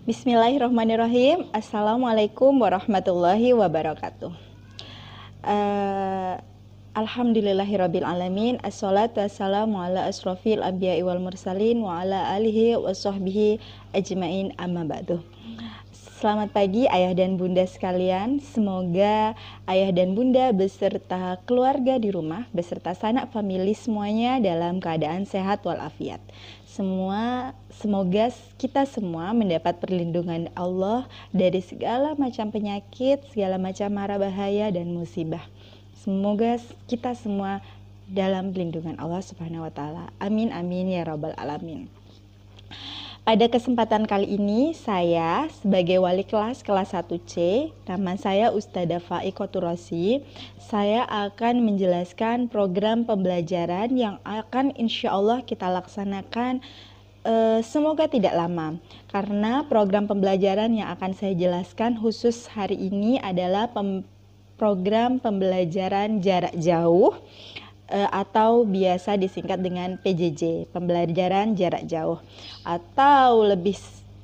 Bismillahirrahmanirrahim. Assalamualaikum warahmatullahi wabarakatuh. Alhamdulillahirabbil alamin. Assalatu wassalamu ala asrofil anbiya'i wal mursalin wa ala alihi wa sahbihi ajmain, amma ba'du. Selamat pagi ayah dan bunda sekalian. Semoga ayah dan bunda beserta keluarga di rumah, beserta sanak famili semuanya dalam keadaan sehat walafiat. Semoga kita semua mendapat perlindungan Allah dari segala macam penyakit, segala macam mara bahaya dan musibah. Semoga kita semua dalam perlindungan Allah Subhanahu wa taala. Amin amin ya rabbal alamin. Pada kesempatan kali ini saya sebagai wali kelas 1C, nama saya Ustadzah Faikotur Rosi. Saya akan menjelaskan program pembelajaran yang akan insya Allah kita laksanakan semoga tidak lama. Karena program pembelajaran yang akan saya jelaskan khusus hari ini adalah program pembelajaran jarak jauh atau biasa disingkat dengan PJJ, pembelajaran jarak jauh, atau lebih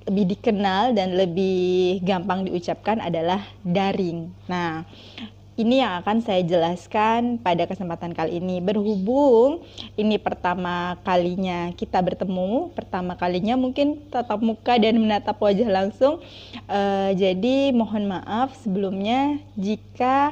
dikenal dan lebih gampang diucapkan adalah daring. Nah, ini yang akan saya jelaskan pada kesempatan kali ini. Berhubung ini pertama kalinya kita bertemu, pertama kalinya mungkin tatap muka dan menatap wajah langsung, jadi mohon maaf sebelumnya jika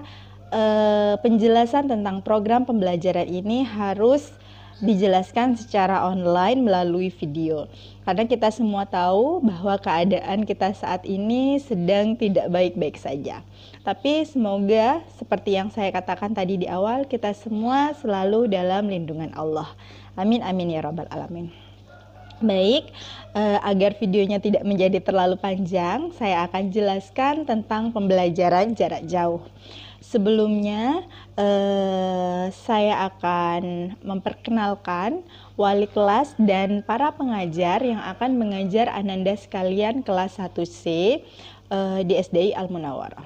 penjelasan tentang program pembelajaran ini harus dijelaskan secara online melalui video. Karena kita semua tahu bahwa keadaan kita saat ini sedang tidak baik-baik saja. Tapi semoga seperti yang saya katakan tadi di awal, kita semua selalu dalam lindungan Allah. Amin amin ya rabbal alamin. Baik, agar videonya tidak menjadi terlalu panjang, saya akan jelaskan tentang pembelajaran jarak jauh. Sebelumnya, saya akan memperkenalkan wali kelas dan para pengajar yang akan mengajar Ananda sekalian kelas 1C di SDI Al-Munawwarah.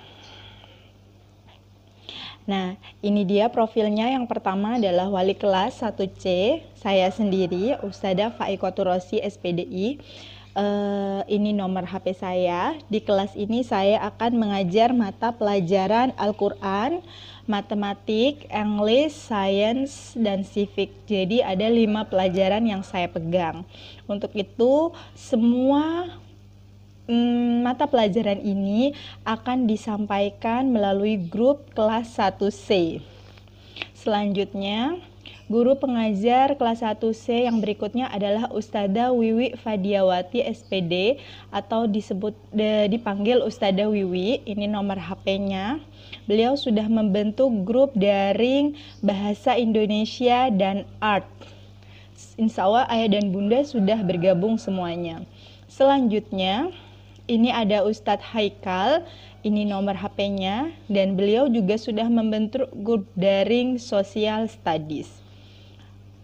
Nah, ini dia profilnya. Yang pertama adalah wali kelas 1C, saya sendiri, Ustadzah Faikotur Rosi, SPDI. Ini nomor HP saya. Di kelas ini saya akan mengajar mata pelajaran Al-Quran, matematik, English, Science, dan Civic. Jadi ada 5 pelajaran yang saya pegang. Untuk itu semua mata pelajaran ini akan disampaikan melalui grup kelas 1C. Selanjutnya, guru pengajar kelas 1C yang berikutnya adalah Ustadzah Wiwi Fadiawati SPD atau dipanggil Ustadzah Wiwi. Ini nomor HP-nya. Beliau sudah membentuk grup daring bahasa Indonesia dan art. Insya Allah ayah dan bunda sudah bergabung semuanya. Selanjutnya, ini ada Ustadz Haikal, ini nomor HP-nya, dan beliau juga sudah membentuk grup daring Social Studies.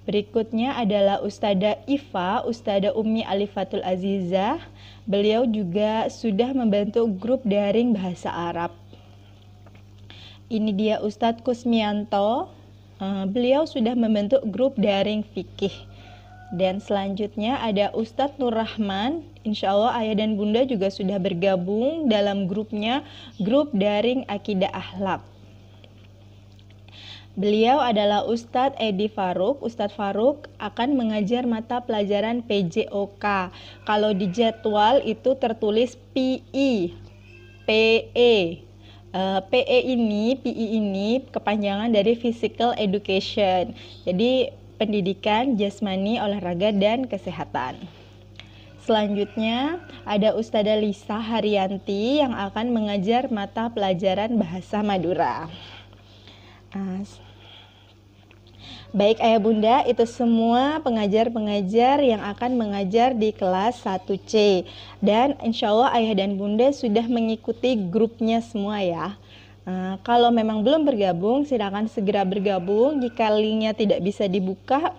Berikutnya adalah Ustadzah Iva, Ustadzah Ummi Alifatul Azizah. Beliau juga sudah membentuk grup daring bahasa Arab. Ini dia Ustadz Kusmianto. Beliau sudah membentuk grup daring fikih. Dan selanjutnya ada Ustadz Nur Rahman. Insya Allah ayah dan bunda juga sudah bergabung dalam grupnya, grup daring akidah akhlak. Beliau adalah Ustadz Edi Faruk. Ustadz Faruk akan mengajar mata pelajaran PJOK. Kalau di jadwal itu tertulis PI, PE. PI ini kepanjangan dari Physical Education. Jadi pendidikan jasmani, olahraga, dan kesehatan. Selanjutnya ada Ustadzah Lisa Haryanti yang akan mengajar mata pelajaran bahasa Madura. Baik ayah bunda, itu semua pengajar-pengajar yang akan mengajar di kelas 1C. Dan insya Allah ayah dan bunda sudah mengikuti grupnya semua ya. Kalau memang belum bergabung, silakan segera bergabung. Jika linknya tidak bisa dibuka,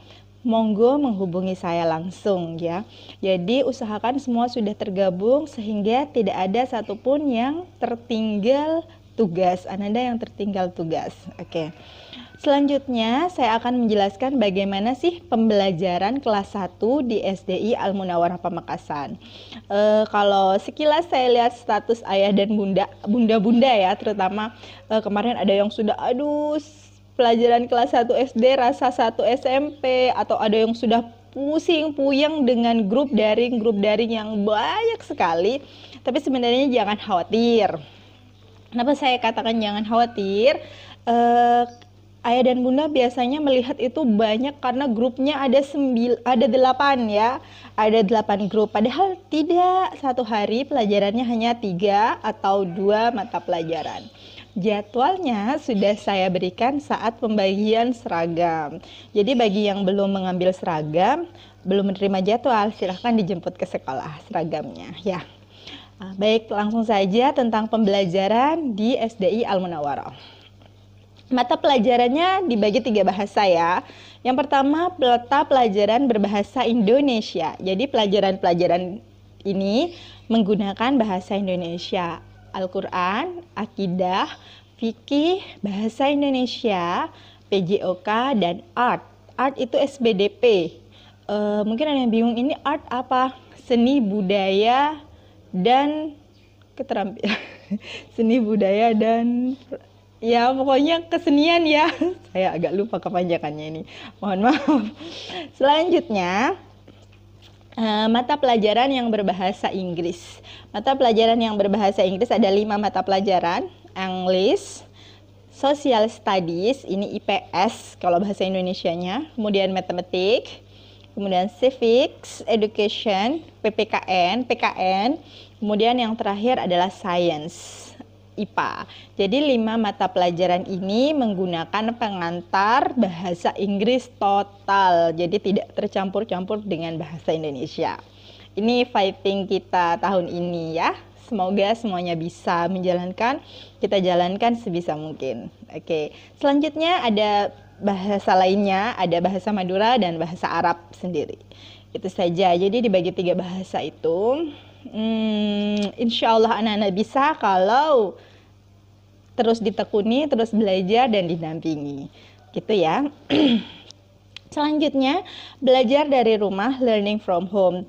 monggo menghubungi saya langsung ya. Jadi usahakan semua sudah tergabung sehingga tidak ada satupun yang tertinggal tugas, Ananda yang tertinggal tugas. Oke. Selanjutnya saya akan menjelaskan bagaimana sih pembelajaran kelas 1 di SDI Al Munawarah Pamekasan. Kalau sekilas saya lihat status ayah dan bunda ya, terutama kemarin ada yang sudah pelajaran kelas 1 SD rasa 1 SMP, atau ada yang sudah pusing puyeng dengan grup daring yang banyak sekali. Tapi sebenarnya jangan khawatir. Kenapa saya katakan jangan khawatir? Ayah dan bunda biasanya melihat itu banyak karena grupnya ada 8 ya, ada 8 grup. Padahal tidak, satu hari pelajarannya hanya 3 atau 2 mata pelajaran. Jadwalnya sudah saya berikan saat pembagian seragam. Jadi bagi yang belum mengambil seragam, belum menerima jadwal, silahkan dijemput ke sekolah seragamnya ya. Baik, langsung saja tentang pembelajaran di SDI Al Munawarah. Mata pelajarannya dibagi 3 bahasa ya. Yang pertama, mata pelajaran berbahasa Indonesia. Jadi pelajaran-pelajaran ini menggunakan bahasa Indonesia. Al-Quran, Akidah, Fikih, Bahasa Indonesia, PJOK, dan Art. Art itu SBDP. Mungkin ada yang bingung, ini art apa? Seni, budaya, dan keterampilan. Seni, budaya, dan ya pokoknya kesenian ya. Saya agak lupa kepanjangannya ini, mohon maaf. Selanjutnya mata pelajaran yang berbahasa Inggris. Mata pelajaran yang berbahasa Inggris ada 5 mata pelajaran. English, Social Studies, ini IPS kalau bahasa Indonesianya. Kemudian Matematik, kemudian Civics, Education, PKN. Kemudian yang terakhir adalah Science, IPA. Jadi 5 mata pelajaran ini menggunakan pengantar bahasa Inggris total. Jadi tidak tercampur-campur dengan bahasa Indonesia. Ini fighting kita tahun ini ya. Semoga semuanya bisa menjalankan, kita jalankan sebisa mungkin. Oke. Selanjutnya ada bahasa lainnya, ada bahasa Madura dan bahasa Arab sendiri. Itu saja. Jadi dibagi 3 bahasa itu. Insya Allah anak-anak bisa kalau terus ditekuni, terus belajar dan didampingi, gitu ya. Selanjutnya, belajar dari rumah, learning from home.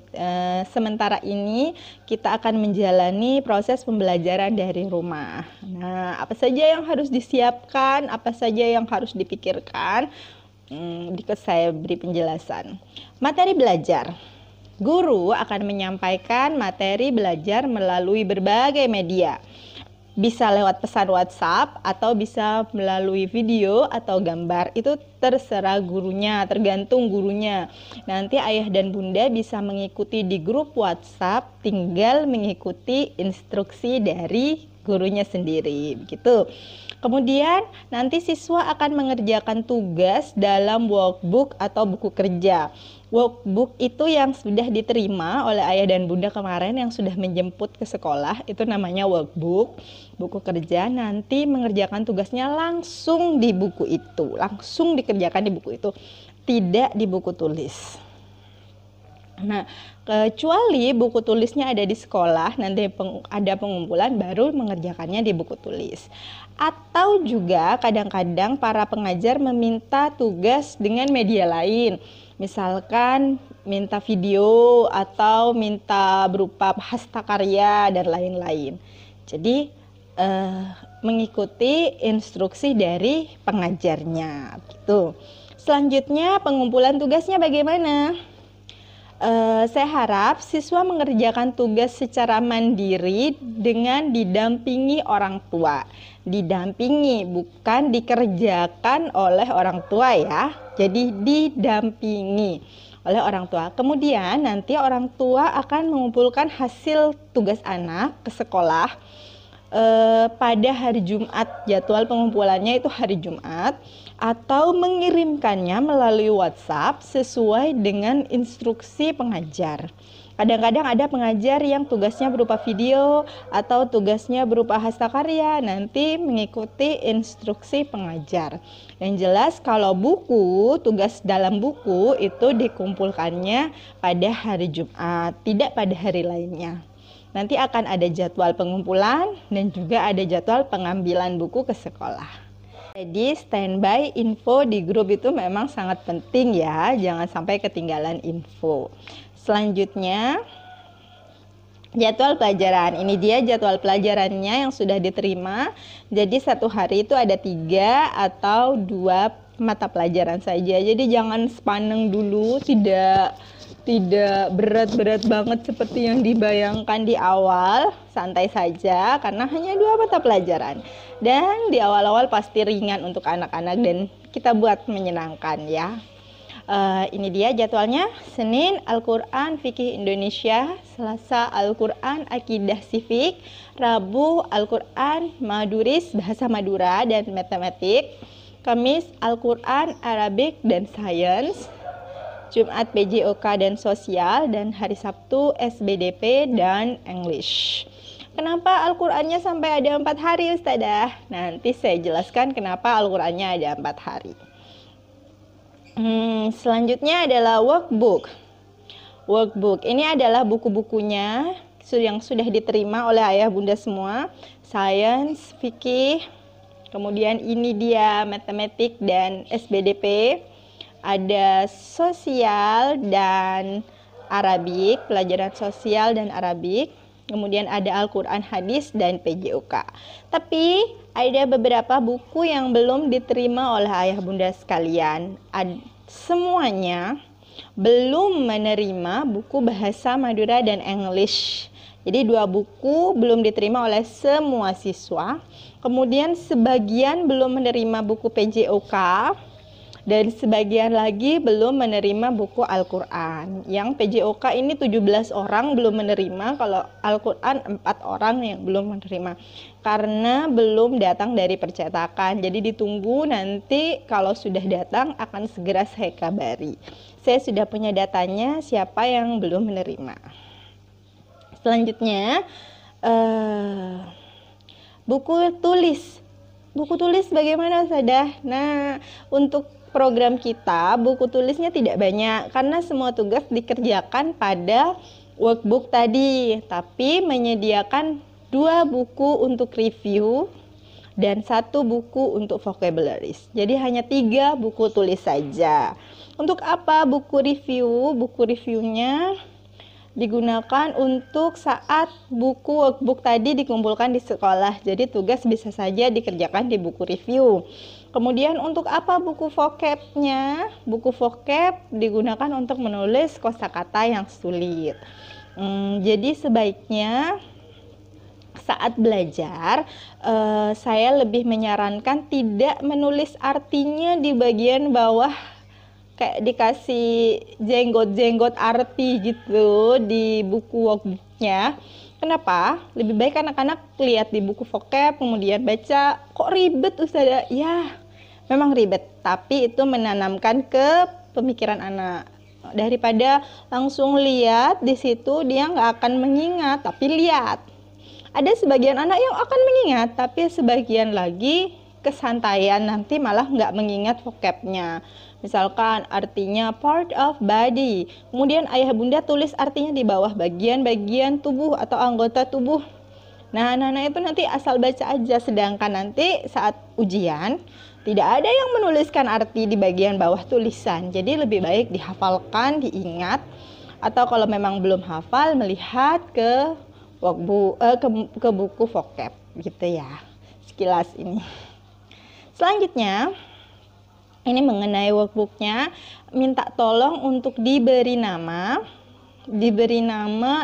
Sementara ini kita akan menjalani proses pembelajaran dari rumah. Nah, apa saja yang harus disiapkan, apa saja yang harus dipikirkan? Berikut saya beri penjelasan. Materi belajar. Guru akan menyampaikan materi belajar melalui berbagai media. Bisa lewat pesan WhatsApp atau bisa melalui video atau gambar. Itu terserah gurunya, tergantung gurunya. Nanti ayah dan bunda bisa mengikuti di grup WhatsApp, tinggal mengikuti instruksi dari gurunya sendiri, begitu. Kemudian nanti siswa akan mengerjakan tugas dalam workbook atau buku kerja. Workbook itu yang sudah diterima oleh ayah dan bunda kemarin yang sudah menjemput ke sekolah, itu namanya workbook. Buku kerja nanti mengerjakan tugasnya langsung di buku itu, langsung dikerjakan di buku itu, tidak di buku tulis. Nah, kecuali buku tulisnya ada di sekolah, nanti ada pengumpulan baru mengerjakannya di buku tulis. Atau juga kadang-kadang para pengajar meminta tugas dengan media lain. Misalkan minta video atau minta berupa hastakarya dan lain-lain. Jadi mengikuti instruksi dari pengajarnya gitu. Selanjutnya pengumpulan tugasnya bagaimana? Saya harap siswa mengerjakan tugas secara mandiri dengan didampingi orang tua. Didampingi, bukan dikerjakan oleh orang tua ya. Jadi didampingi oleh orang tua. Kemudian nanti orang tua akan mengumpulkan hasil tugas anak ke sekolah pada hari Jumat. Jadwal pengumpulannya itu hari Jumat, atau mengirimkannya melalui WhatsApp sesuai dengan instruksi pengajar. Kadang-kadang ada pengajar yang tugasnya berupa video atau tugasnya berupa hastakarya, nanti mengikuti instruksi pengajar. Yang jelas kalau buku, tugas dalam buku itu dikumpulkannya pada hari Jumat, tidak pada hari lainnya. Nanti akan ada jadwal pengumpulan dan juga ada jadwal pengambilan buku ke sekolah. Jadi standby info di grup itu memang sangat penting ya, jangan sampai ketinggalan info. Selanjutnya, jadwal pelajaran. Ini dia jadwal pelajarannya yang sudah diterima. Jadi satu hari itu ada 3 atau 2 mata pelajaran saja. Jadi jangan sepaneng dulu, tidak berat-berat banget seperti yang dibayangkan di awal. Santai saja karena hanya 2 mata pelajaran. Dan di awal-awal pasti ringan untuk anak-anak dan kita buat menyenangkan ya. Ini dia jadwalnya. Senin Al-Quran Fikih Indonesia, Selasa Al-Quran Akidah Sifik, Rabu Al-Quran Maduris Bahasa Madura dan Matematik, Kamis Al-Quran Arabik dan Sains, Jumat PJOK dan Sosial, dan hari Sabtu SBDP dan English. Kenapa Al-Qurannya sampai ada 4 hari Ustadzah? Nanti saya jelaskan kenapa Al-Qurannya ada 4 hari. Selanjutnya adalah workbook. Workbook ini adalah buku-bukunya yang sudah diterima oleh ayah bunda semua. Sains, fikih, kemudian ini dia matematik dan SBDP. Ada sosial dan Arabik, pelajaran sosial dan Arabik. Kemudian ada Al-Quran hadis dan PJOK. Tapi ada beberapa buku yang belum diterima oleh ayah bunda sekalian. Semuanya belum menerima buku bahasa Madura dan English. Jadi 2 buku belum diterima oleh semua siswa. Kemudian sebagian belum menerima buku PJOK. Dan sebagian lagi belum menerima buku Al-Quran. Yang PJOK ini 17 orang belum menerima, kalau Al-Quran 4 orang yang belum menerima. Karena belum datang dari percetakan. Jadi ditunggu, nanti kalau sudah datang akan segera saya kabari. Saya sudah punya datanya siapa yang belum menerima. Selanjutnya, buku tulis. Buku tulis bagaimana Ustadzah? Nah, untuk program kita buku tulisnya tidak banyak karena semua tugas dikerjakan pada workbook tadi, tapi menyediakan 2 buku untuk review dan 1 buku untuk vocabularies. Jadi hanya 3 buku tulis saja. Untuk apa buku review? Buku reviewnya digunakan untuk saat buku workbook tadi dikumpulkan di sekolah. Jadi tugas bisa saja dikerjakan di buku review. Kemudian untuk apa buku vocabnya? Buku vocab digunakan untuk menulis kosakata yang sulit. Jadi sebaiknya saat belajar saya lebih menyarankan tidak menulis artinya di bagian bawah, kayak dikasih jenggot-jenggot arti gitu di buku workbooknya. Kenapa? Lebih baik anak-anak lihat di buku vocab, kemudian baca. Kok ribet Ustazah? Ya, memang ribet, tapi itu menanamkan ke pemikiran anak. Daripada langsung lihat di situ, dia nggak akan mengingat, tapi lihat. Ada sebagian anak yang akan mengingat, tapi sebagian lagi kesantaian nanti malah nggak mengingat vocabnya. Misalkan artinya part of body, kemudian ayah bunda tulis artinya di bawah bagian-bagian tubuh atau anggota tubuh. Nah, anak-anak itu nanti asal baca aja, sedangkan nanti saat ujian tidak ada yang menuliskan arti di bagian bawah tulisan. Jadi lebih baik dihafalkan, diingat, atau kalau memang belum hafal melihat ke workbook, ke buku vocab gitu ya. Sekilas ini. Selanjutnya, ini mengenai workbooknya, minta tolong untuk diberi nama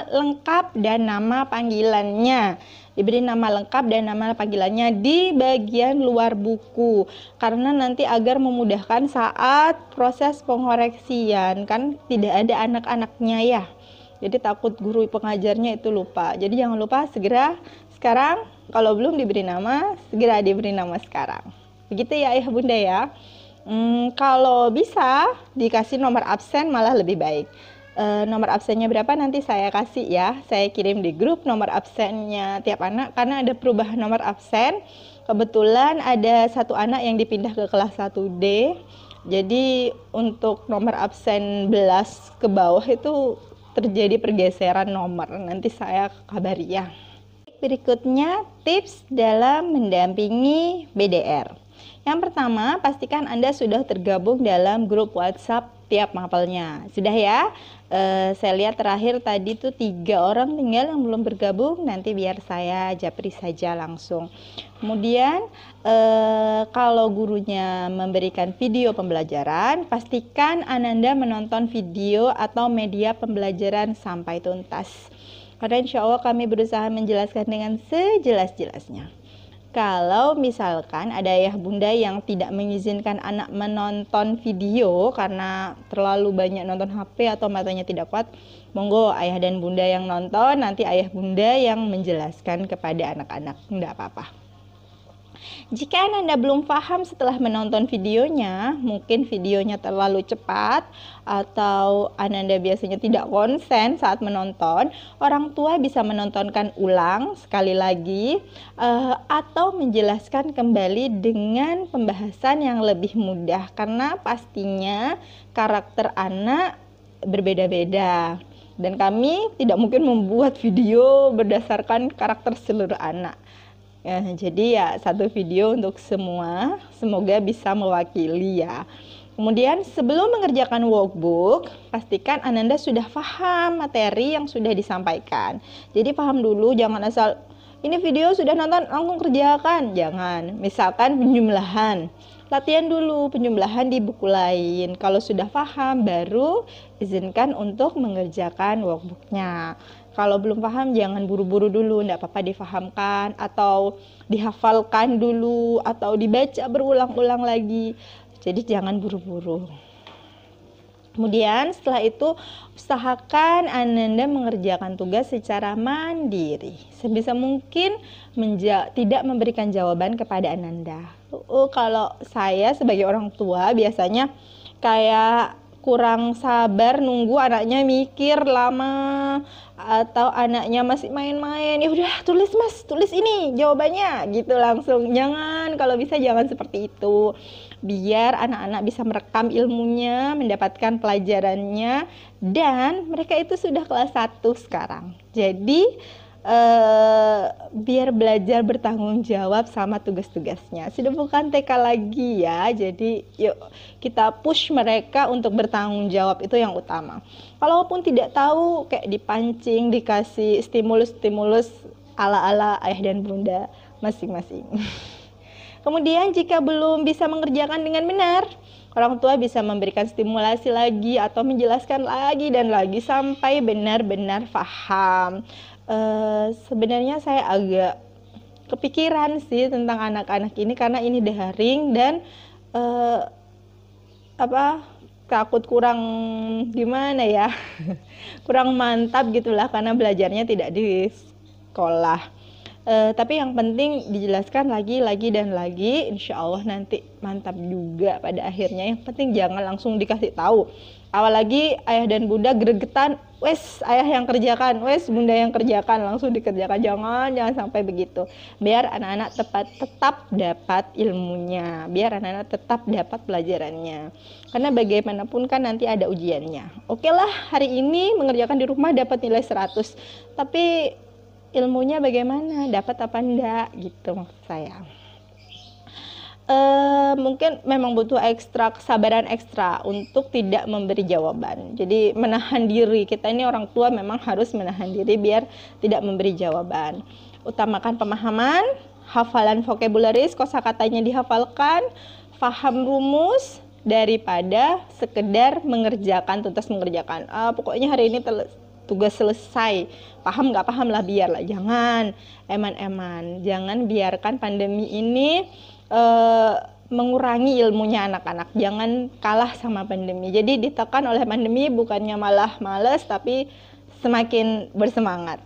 lengkap dan nama panggilannya. Diberi nama lengkap dan nama panggilannya di bagian luar buku, karena nanti agar memudahkan saat proses pengoreksian, kan tidak ada anak-anaknya ya. Jadi takut guru pengajarnya itu lupa. Jadi jangan lupa segera sekarang, kalau belum diberi nama, segera diberi nama sekarang. Begitu ya ayah bunda ya. Kalau bisa dikasih nomor absen malah lebih baik. Nomor absennya berapa nanti saya kasih ya. Saya kirim di grup nomor absennya tiap anak, karena ada perubahan nomor absen. Kebetulan ada 1 anak yang dipindah ke kelas 1D. Jadi untuk nomor absen belas ke bawah itu terjadi pergeseran nomor. Nanti saya kabari ya. Berikutnya tips dalam mendampingi BDR. Yang pertama, pastikan Anda sudah tergabung dalam grup WhatsApp tiap mapelnya. Sudah ya? Saya lihat terakhir tadi tuh 3 orang tinggal yang belum bergabung. Nanti biar saya japri saja langsung. Kemudian kalau gurunya memberikan video pembelajaran, pastikan Ananda menonton video atau media pembelajaran sampai tuntas. Karena insya Allah kami berusaha menjelaskan dengan sejelas-jelasnya. Kalau misalkan ada ayah bunda yang tidak mengizinkan anak menonton video karena terlalu banyak nonton HP atau matanya tidak kuat, monggo ayah dan bunda yang nonton, nanti ayah bunda yang menjelaskan kepada anak-anak, tidak apa-apa. Jika Anda belum paham setelah menonton videonya, mungkin videonya terlalu cepat atau Anda biasanya tidak konsen saat menonton, orang tua bisa menontonkan ulang sekali lagi atau menjelaskan kembali dengan pembahasan yang lebih mudah karena pastinya karakter anak berbeda-beda. Dan kami tidak mungkin membuat video berdasarkan karakter seluruh anak. Ya, jadi ya satu video untuk semua, semoga bisa mewakili ya. Kemudian sebelum mengerjakan workbook, pastikan Ananda sudah paham materi yang sudah disampaikan. Jadi paham dulu, jangan asal ini video sudah nonton langsung kerjakan, jangan. Misalkan penjumlahan, latihan dulu penjumlahan di buku lain. Kalau sudah paham, baru izinkan untuk mengerjakan workbooknya. Kalau belum paham jangan buru-buru dulu, tidak apa-apa difahamkan atau dihafalkan dulu atau dibaca berulang-ulang lagi. Jadi jangan buru-buru. Kemudian setelah itu usahakan Ananda mengerjakan tugas secara mandiri. Sebisa mungkin tidak memberikan jawaban kepada Ananda. Kalau saya sebagai orang tua biasanya kayak kurang sabar nunggu anaknya mikir lama atau anaknya masih main-main, ya udah tulis mas, tulis ini jawabannya gitu langsung. Jangan, kalau bisa jangan seperti itu, biar anak-anak bisa merekam ilmunya, mendapatkan pelajarannya, dan mereka itu sudah kelas 1 sekarang. Jadi biar belajar bertanggung jawab sama tugas-tugasnya. Sudah bukan TK lagi ya. Jadi yuk kita push mereka untuk bertanggung jawab, itu yang utama. Kalaupun tidak tahu, kayak dipancing, dikasih stimulus-stimulus ala-ala ayah dan bunda masing-masing. Kemudian jika belum bisa mengerjakan dengan benar, orang tua bisa memberikan stimulasi lagi atau menjelaskan lagi dan lagi sampai benar-benar paham. Sebenarnya saya agak kepikiran sih tentang anak-anak ini karena ini daring dan takut kurang gimana ya kurang mantap gitulah karena belajarnya tidak di sekolah. Tapi yang penting dijelaskan lagi dan lagi, insya Allah nanti mantap juga pada akhirnya. Yang penting jangan langsung dikasih tahu. Awal lagi ayah dan bunda gregetan, wes ayah yang kerjakan, wes bunda yang kerjakan, langsung dikerjakan. Jangan sampai begitu. Biar anak-anak tetap dapat ilmunya, biar anak-anak tetap dapat pelajarannya. Karena bagaimanapun kan nanti ada ujiannya. Oke lah, hari ini mengerjakan di rumah dapat nilai 100, tapi ilmunya bagaimana, dapat apa enggak gitu maksud saya. Mungkin memang butuh kesabaran ekstra untuk tidak memberi jawaban. Jadi menahan diri, kita ini orang tua memang harus menahan diri biar tidak memberi jawaban. Utamakan pemahaman, hafalan vocabularis, kosakatanya dihafalkan, paham rumus daripada sekedar tuntas mengerjakan. Pokoknya hari ini tugas selesai, paham nggak paham lah biarlah. Jangan eman-eman, jangan biarkan pandemi ini mengurangi ilmunya anak-anak. Jangan kalah sama pandemi. Jadi ditekan oleh pandemi bukannya malah males, tapi semakin bersemangat.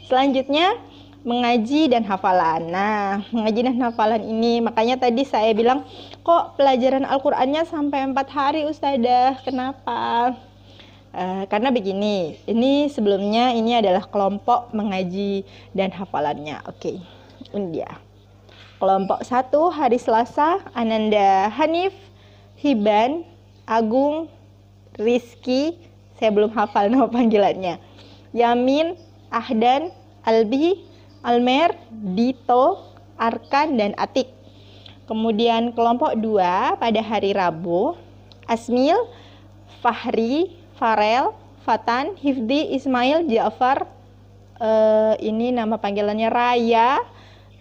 Selanjutnya mengaji dan hafalan. Nah, mengaji dan hafalan ini makanya tadi saya bilang kok pelajaran Al-Qur'annya sampai 4 hari Ustadzah. Kenapa? Karena begini, ini sebelumnya ini adalah kelompok mengaji dan hafalannya. Oke, ini dia. Kelompok 1 hari Selasa, Ananda Hanif, Hiban, Agung, Rizky, Saya belum hafal nama panggilannya. Yamin, Ahdan, Albi, Almer, Dito, Arkan, dan Atik. Kemudian kelompok 2 pada hari Rabu, Asmil, Fahri, Farel, Fatan, Hifdi, Ismail, Ja'far, ini nama panggilannya Raya,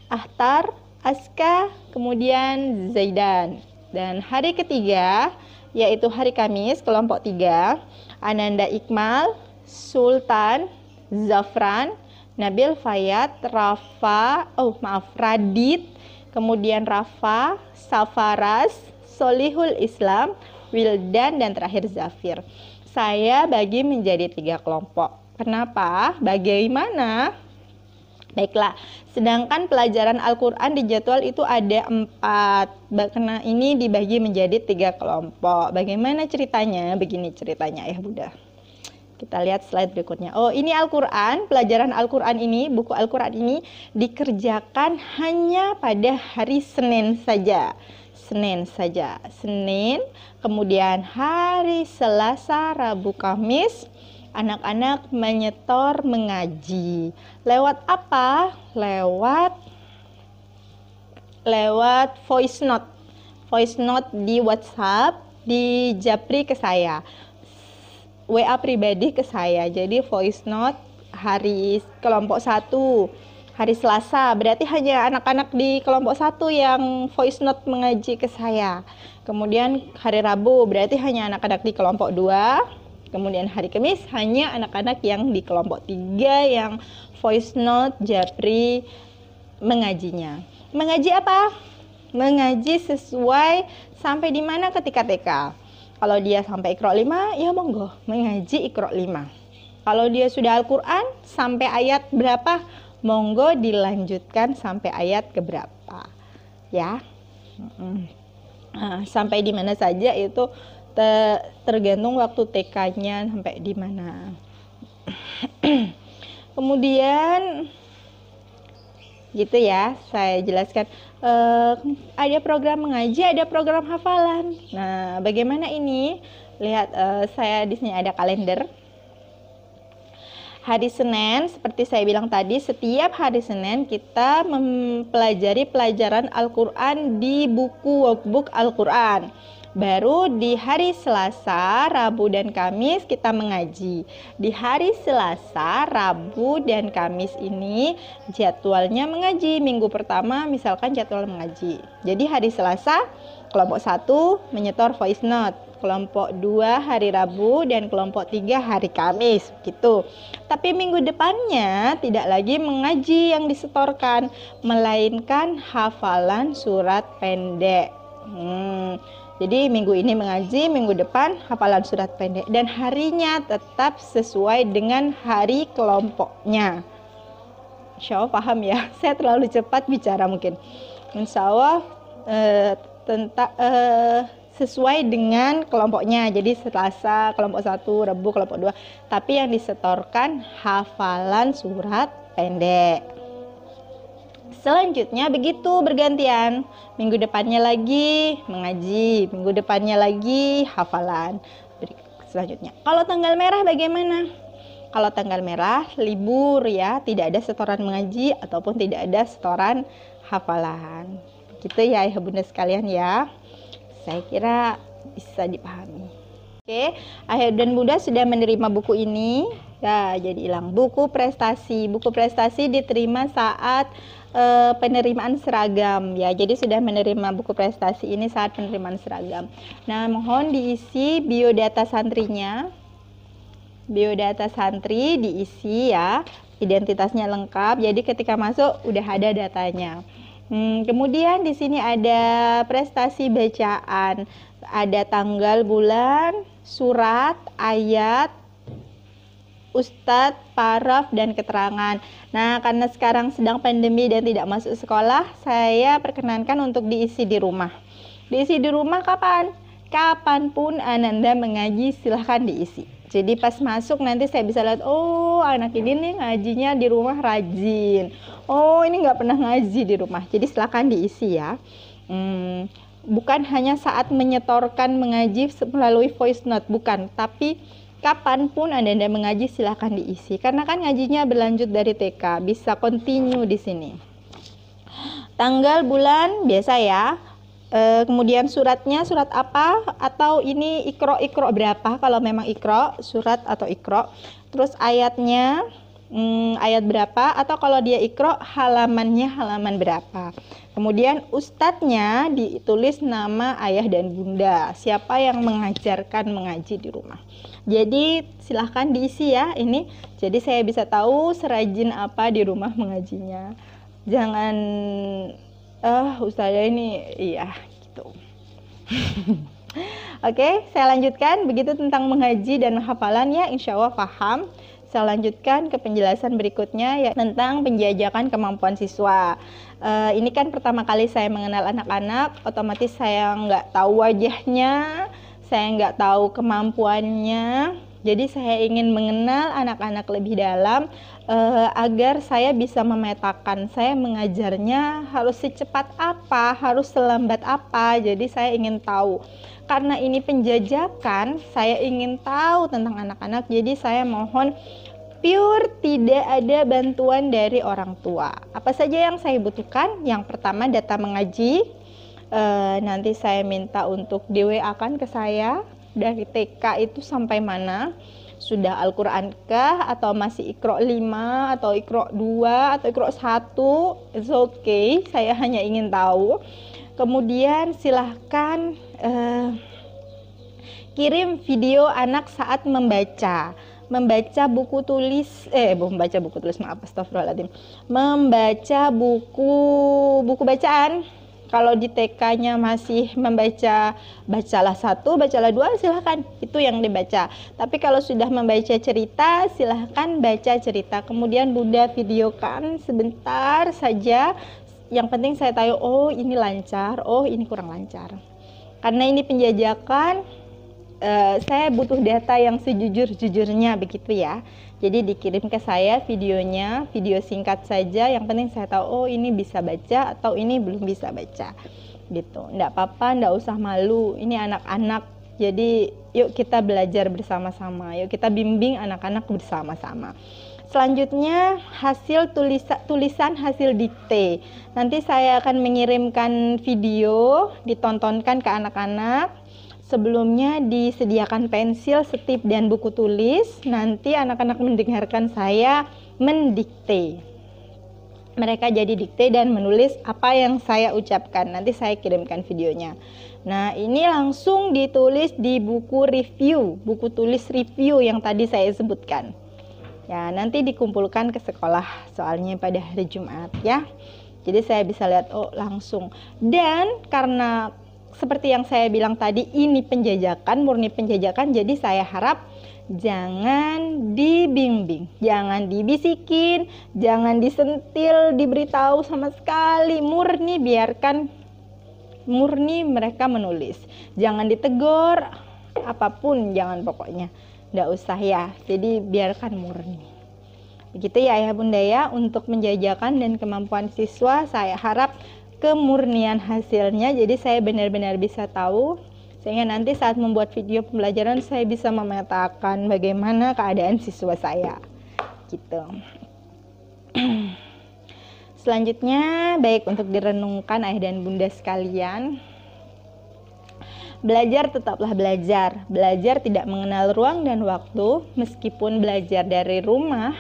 Ahtar, Aska, kemudian Zaidan. Dan hari ketiga, yaitu hari Kamis, kelompok 3, Ananda Ikmal, Sultan, Zafran, Nabil Fayat, Radit, kemudian Rafa, Safaras, Solihul Islam, Wildan, dan terakhir Zafir. Saya bagi menjadi 3 kelompok. Kenapa? Bagaimana? Baiklah, sedangkan pelajaran Al-Quran di jadwal itu ada 4. Karena ini dibagi menjadi 3 kelompok. Bagaimana ceritanya? Begini ceritanya ya Bunda. Kita lihat slide berikutnya. Oh, ini Al-Quran, pelajaran Al-Quran ini, buku Al-Quran ini dikerjakan hanya pada hari Senin saja. Senin, kemudian hari Selasa, Rabu, Kamis, anak-anak menyetor mengaji. Lewat apa? Lewat voice note. Voice note di WhatsApp, di japri ke saya. WA pribadi ke saya. Jadi voice note hari kelompok 1 hari Selasa, berarti hanya anak-anak di kelompok 1 yang voice note mengaji ke saya. Kemudian hari Rabu berarti hanya anak-anak di kelompok 2. Kemudian hari Kamis hanya anak-anak yang di kelompok 3 yang voice note japri mengajinya. Mengaji apa? Mengaji sesuai sampai di mana ketika TK. Kalau dia sampai Iqra 5, ya monggo mengaji Iqra 5. Kalau dia sudah Al-Quran sampai ayat berapa, monggo dilanjutkan sampai ayat keberapa. Ya. Nah, sampai di mana saja itu tergantung waktu TK-nya sampai di mana. Kemudian gitu ya, saya jelaskan ada program mengaji, ada program hafalan. Nah, bagaimana ini? Lihat, saya di sini ada kalender. Hari Senin, seperti saya bilang tadi, setiap hari Senin kita mempelajari pelajaran Al-Quran di buku workbook Al-Quran. Baru di hari Selasa, Rabu, dan Kamis kita mengaji. Di hari Selasa, Rabu, dan Kamis ini jadwalnya mengaji. Minggu pertama misalkan jadwal mengaji. Jadi hari Selasa, kelompok 1 menyetor voice note. Kelompok 2 hari Rabu, dan kelompok 3 hari Kamis gitu. Tapi minggu depannya tidak lagi mengaji yang disetorkan, melainkan hafalan surat pendek. Jadi minggu ini mengaji, minggu depan hafalan surat pendek, dan harinya tetap sesuai dengan hari kelompoknya. Insya Allah paham ya, saya terlalu cepat bicara mungkin. Insya Allah sesuai dengan kelompoknya. Jadi Selasa kelompok 1, Rabu kelompok 2, tapi yang disetorkan hafalan surat pendek. Selanjutnya begitu bergantian. Minggu depannya lagi mengaji, minggu depannya lagi hafalan. Selanjutnya, kalau tanggal merah bagaimana? Kalau tanggal merah libur ya, tidak ada setoran mengaji ataupun tidak ada setoran hafalan. Begitu ya ayah bunda sekalian ya. Saya kira bisa dipahami. Oke, ayah dan bunda sudah menerima buku ini. Ya, jadi hilang buku prestasi. Buku prestasi diterima saat penerimaan seragam ya. Jadi sudah menerima buku prestasi ini saat penerimaan seragam. Nah, mohon diisi biodata santrinya. Biodata santri diisi ya. Identitasnya lengkap. Jadi ketika masuk udah ada datanya. Kemudian di sini ada prestasi bacaan. Ada tanggal, bulan, surat, ayat, ustadz, paraf, dan keterangan. Nah, karena sekarang sedang pandemi dan tidak masuk sekolah, saya perkenankan untuk diisi di rumah. Diisi di rumah kapan? Kapanpun Ananda mengaji, silahkan diisi. Jadi pas masuk nanti saya bisa lihat, oh anak ini nih ngajinya di rumah rajin. Oh ini nggak pernah ngaji di rumah. Jadi silahkan diisi ya. Bukan hanya saat menyetorkan mengaji melalui voice note, bukan. Tapi kapanpun Anda mengaji silahkan diisi, karena kan ngajinya berlanjut dari TK, bisa continue di sini. Tanggal, bulan biasa ya. Kemudian suratnya surat apa, atau ini ikro berapa kalau memang ikro, surat atau ikro. Terus ayatnya ayat berapa, atau kalau dia ikro halamannya halaman berapa. Kemudian ustadznya ditulis nama ayah dan bunda, siapa yang mengajarkan mengaji di rumah. Jadi silahkan diisi ya ini, jadi saya bisa tahu serajin apa di rumah mengajinya. Jangan ustazah ini iya gitu. Oke, saya lanjutkan. Begitu tentang mengaji dan hafalannya, insya Allah paham. Saya lanjutkan ke penjelasan berikutnya, ya, tentang penjajakan kemampuan siswa. Ini kan pertama kali saya mengenal anak-anak, otomatis saya nggak tahu wajahnya, saya nggak tahu kemampuannya. Jadi saya ingin mengenal anak-anak lebih dalam, agar saya bisa memetakan saya mengajarnya harus secepat apa, harus selambat apa. Jadi saya ingin tahu. Karena ini penjajakan, saya ingin tahu tentang anak-anak. Jadi saya mohon pure tidak ada bantuan dari orang tua. Apa saja yang saya butuhkan? Yang pertama data mengaji. Nanti saya minta untuk di-WA-kan ke saya dari TK itu sampai mana, sudah Al-Quran kah, atau masih Iqra 5 atau Iqra 2 atau Iqra 1, it's okay, saya hanya ingin tahu. Kemudian silahkan kirim video anak saat membaca buku tulis, membaca buku tulis, maaf, astagfirullahaladzim, membaca buku bacaan. Kalau di TK-nya masih membaca, bacalah 1, bacalah 2, silahkan, itu yang dibaca. Tapi kalau sudah membaca cerita, silahkan baca cerita. Kemudian Bunda videokan sebentar saja. Yang penting saya tahu, oh ini lancar, oh ini kurang lancar. Karena ini penjajakan, saya butuh data yang sejujur-jujurnya, begitu ya. Jadi dikirim ke saya videonya, video singkat saja, yang penting saya tahu, oh ini bisa baca atau ini belum bisa baca gitu. Nggak apa-apa, nggak usah malu, ini anak-anak, jadi yuk kita belajar bersama-sama, yuk kita bimbing anak-anak bersama-sama. Selanjutnya hasil tulisan hasil dikte. Nanti saya akan mengirimkan video, ditontonkan ke anak-anak. Sebelumnya disediakan pensil, stip, dan buku tulis. Nanti anak-anak mendengarkan saya mendikte. Mereka jadi dikte dan menulis apa yang saya ucapkan. Nanti saya kirimkan videonya. Nah, ini langsung ditulis di buku review, buku tulis review yang tadi saya sebutkan. Ya, nanti dikumpulkan ke sekolah soalnya pada hari Jumat ya. Jadi saya bisa lihat, oh langsung. Dan karena seperti yang saya bilang tadi, ini penjajakan, murni penjajakan, jadi saya harap jangan dibimbing, jangan dibisikin, jangan disentil, diberitahu sama sekali. Murni biarkan, murni mereka menulis. Jangan ditegur, apapun jangan, pokoknya nggak usah ya. Jadi biarkan murni. Begitu ya Ayah Bunda ya, untuk menjajakan dan kemampuan siswa, saya harap kemurnian hasilnya, jadi saya benar-benar bisa tahu, sehingga nanti saat membuat video pembelajaran saya bisa memetakan bagaimana keadaan siswa saya gitu. Selanjutnya, baik, untuk direnungkan Ayah dan Bunda sekalian, belajar tetaplah belajar. Belajar tidak mengenal ruang dan waktu. Meskipun belajar dari rumah,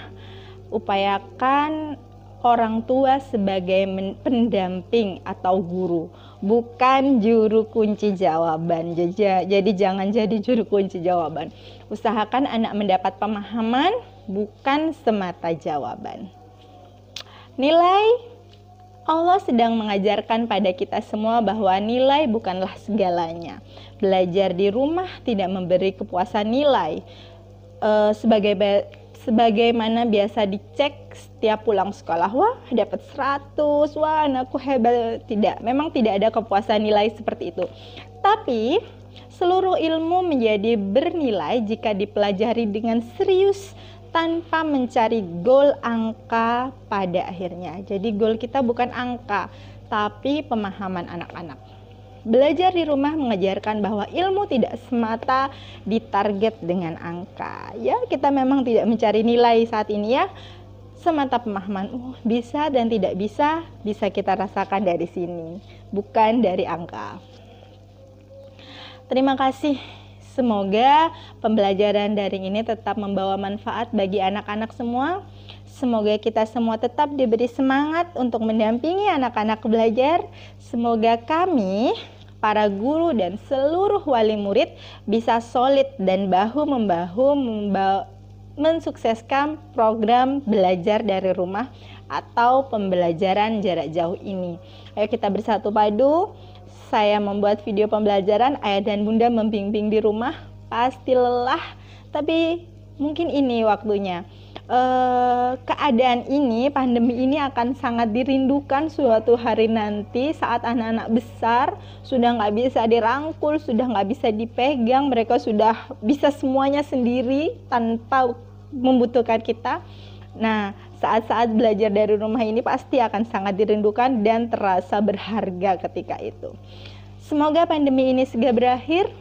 upayakan orang tua sebagai pendamping atau guru, bukan juru kunci jawaban. Jadi jangan jadi juru kunci jawaban. Usahakan anak mendapat pemahaman, bukan semata jawaban. Nilai, Allah sedang mengajarkan pada kita semua bahwa nilai bukanlah segalanya. Belajar di rumah tidak memberi kepuasan nilai. Sebagaimana biasa dicek setiap pulang sekolah, wah dapat 100, wah anakku hebat. Tidak, memang tidak ada kepuasan nilai seperti itu. Tapi seluruh ilmu menjadi bernilai jika dipelajari dengan serius tanpa mencari goal angka pada akhirnya. Jadi goal kita bukan angka, tapi pemahaman anak-anak. Belajar di rumah mengajarkan bahwa ilmu tidak semata ditarget dengan angka. Ya, kita memang tidak mencari nilai saat ini ya. Semata pemahaman bisa dan tidak bisa kita rasakan dari sini, bukan dari angka. Terima kasih. Semoga pembelajaran daring ini tetap membawa manfaat bagi anak-anak semua. Semoga kita semua tetap diberi semangat untuk mendampingi anak-anak belajar. Semoga kami, para guru dan seluruh wali murid bisa solid dan bahu-membahu mensukseskan program belajar dari rumah atau pembelajaran jarak jauh ini. Ayo kita bersatu padu. Saya membuat video pembelajaran, ayah dan bunda membimbing di rumah, pasti lelah, tapi mungkin ini waktunya. Keadaan ini, pandemi ini akan sangat dirindukan suatu hari nanti saat anak-anak besar sudah nggak bisa dirangkul, sudah nggak bisa dipegang, mereka sudah bisa semuanya sendiri tanpa membutuhkan kita. Nah, saat-saat belajar dari rumah ini pasti akan sangat dirindukan dan terasa berharga ketika itu. Semoga pandemi ini segera berakhir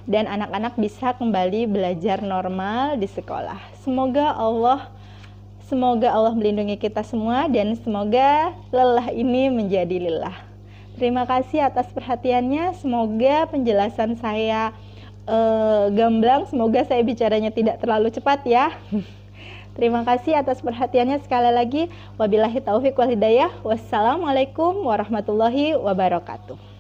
dan anak-anak bisa kembali belajar normal di sekolah. Semoga Allah melindungi kita semua dan semoga lelah ini menjadi lelah. Terima kasih atas perhatiannya. Semoga penjelasan saya gamblang. Semoga saya bicaranya tidak terlalu cepat ya. Terima kasih atas perhatiannya sekali lagi. Wabillahi taufiq wal hidayah. Wassalamualaikum warahmatullahi wabarakatuh.